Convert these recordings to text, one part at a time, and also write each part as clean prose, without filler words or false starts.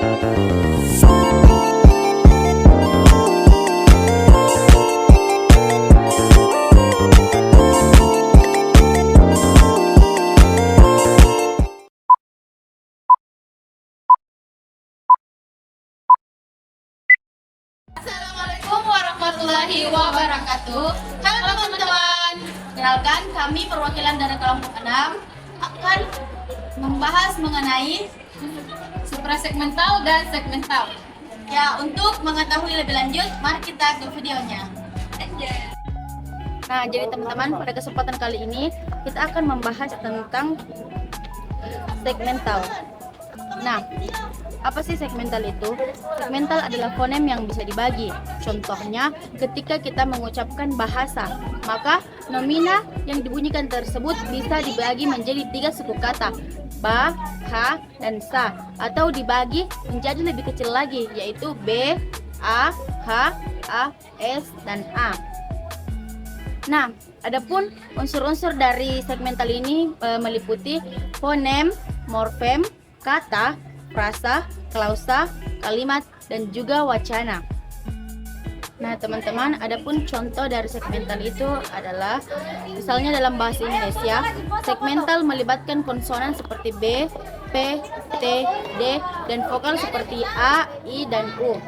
Assalamualaikum warahmatullahi wabarakatuh. Halo teman-teman, kenalkan kami perwakilan dari kelompok 6 akan membahas mengenai suprasegmental dan segmental. ya, untuk mengetahui lebih lanjut, mari kita ke videonya. Nah, jadi teman-teman, pada kesempatan kali ini kita akan membahas tentang segmental. Nah, apa sih segmental itu? Segmental adalah fonem yang bisa dibagi. Contohnya, ketika kita mengucapkan bahasa, maka nomina yang dibunyikan tersebut bisa dibagi menjadi 3 suku kata, ba, ha, dan sa, atau dibagi menjadi lebih kecil lagi, yaitu b, a, h, a, s, dan a. Nah, adapun unsur-unsur dari segmental ini meliputi fonem, morfem, kata, frasa, klausa, kalimat, dan juga wacana. Nah, teman-teman, adapun contoh dari segmental itu adalah misalnya dalam bahasa Indonesia, segmental melibatkan konsonan seperti B, P, T, D, dan vokal seperti A, I, dan U.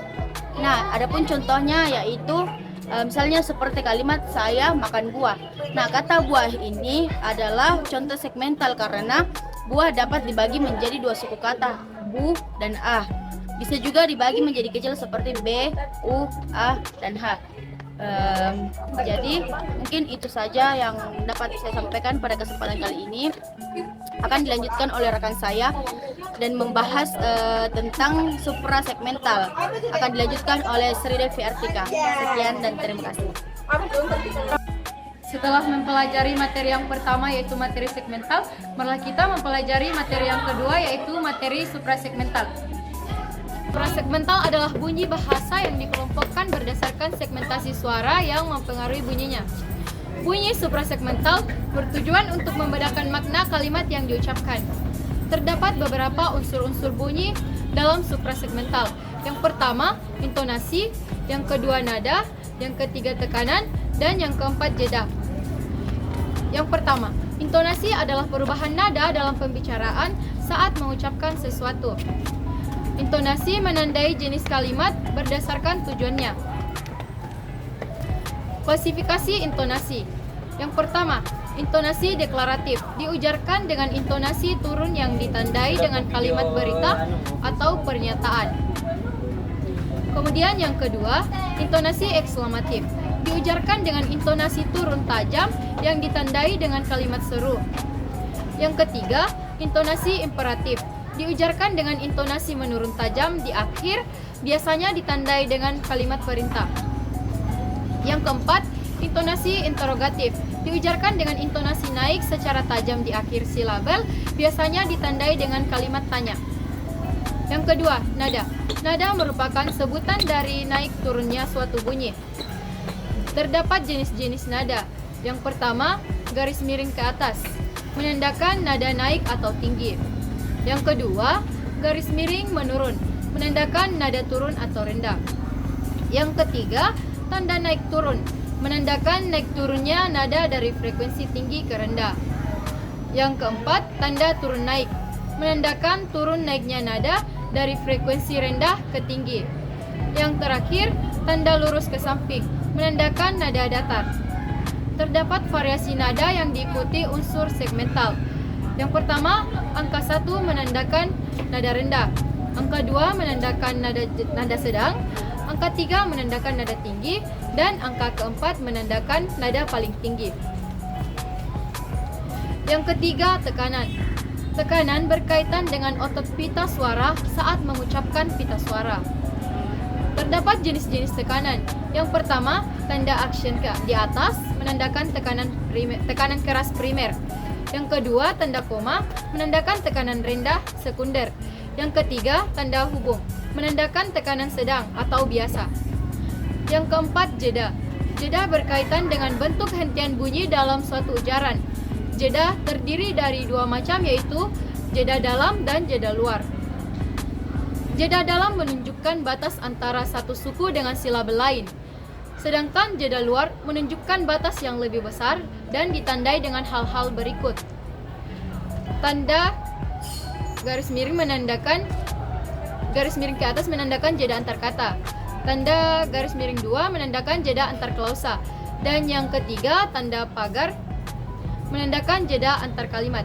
Nah, adapun contohnya yaitu misalnya seperti kalimat saya makan buah. Nah, kata buah ini adalah contoh segmental karena buah dapat dibagi menjadi 2 suku kata, bu dan a. Bisa juga dibagi menjadi kecil seperti b, u, a, dan h. Jadi mungkin itu saja yang dapat saya sampaikan pada kesempatan kali ini. Akan dilanjutkan oleh rekan saya dan membahas tentang suprasegmental. Akan dilanjutkan oleh Sri Devi Artika. Sekian dan terima kasih. Setelah mempelajari materi yang pertama yaitu materi segmental, malah kita mempelajari materi yang kedua yaitu materi suprasegmental. Suprasegmental adalah bunyi bahasa yang dikelompokkan berdasarkan segmentasi suara yang mempengaruhi bunyinya. Bunyi suprasegmental bertujuan untuk membedakan makna kalimat yang diucapkan. Terdapat beberapa unsur-unsur bunyi dalam suprasegmental. Yang pertama, intonasi, yang kedua nada, yang ketiga tekanan, dan yang keempat jeda. Yang pertama, intonasi adalah perubahan nada dalam pembicaraan saat mengucapkan sesuatu. Intonasi menandai jenis kalimat berdasarkan tujuannya. Klasifikasi intonasi. Yang pertama, intonasi deklaratif diujarkan dengan intonasi turun yang ditandai dengan kalimat berita atau pernyataan. Kemudian yang kedua, intonasi ekslamatif diujarkan dengan intonasi turun tajam yang ditandai dengan kalimat seru. Yang ketiga, intonasi imperatif diujarkan dengan intonasi menurun tajam di akhir, biasanya ditandai dengan kalimat perintah. Yang keempat, intonasi interrogatif diujarkan dengan intonasi naik secara tajam di akhir silabel, biasanya ditandai dengan kalimat tanya. Yang kedua, nada. Nada merupakan sebutan dari naik turunnya suatu bunyi. Terdapat jenis-jenis nada. Yang pertama, garis miring ke atas, menandakan nada naik atau tinggi. Yang kedua, garis miring menurun, menandakan nada turun atau rendah. Yang ketiga, tanda naik turun, menandakan naik turunnya nada dari frekuensi tinggi ke rendah. Yang keempat, tanda turun naik, menandakan turun naiknya nada dari frekuensi rendah ke tinggi. Yang terakhir, tanda lurus ke samping, menandakan nada datar. Terdapat variasi nada yang diikuti unsur segmental. Yang pertama, angka 1 menandakan nada rendah, angka 2 menandakan nada sedang, angka 3 menandakan nada tinggi, dan angka keempat menandakan nada paling tinggi. Yang ketiga, tekanan. Tekanan berkaitan dengan otot pita suara saat mengucapkan pita suara. Terdapat jenis-jenis tekanan. Yang pertama, tanda action di atas menandakan tekanan keras primer. Yang kedua, tanda koma menandakan tekanan rendah sekunder. Yang ketiga, tanda hubung menandakan tekanan sedang atau biasa. Yang keempat, jeda. Jeda berkaitan dengan bentuk hentian bunyi dalam suatu ujaran. Jeda terdiri dari 2 macam, yaitu jeda dalam dan jeda luar. Jeda dalam menunjukkan batas antara satu suku dengan silabel lain. Sedangkan jeda luar menunjukkan batas yang lebih besar dan ditandai dengan hal-hal berikut. Tanda garis miring ke atas menandakan jeda antar kata. Tanda garis miring 2 menandakan jeda antar klausa. Dan yang ketiga, tanda pagar menandakan jeda antar kalimat.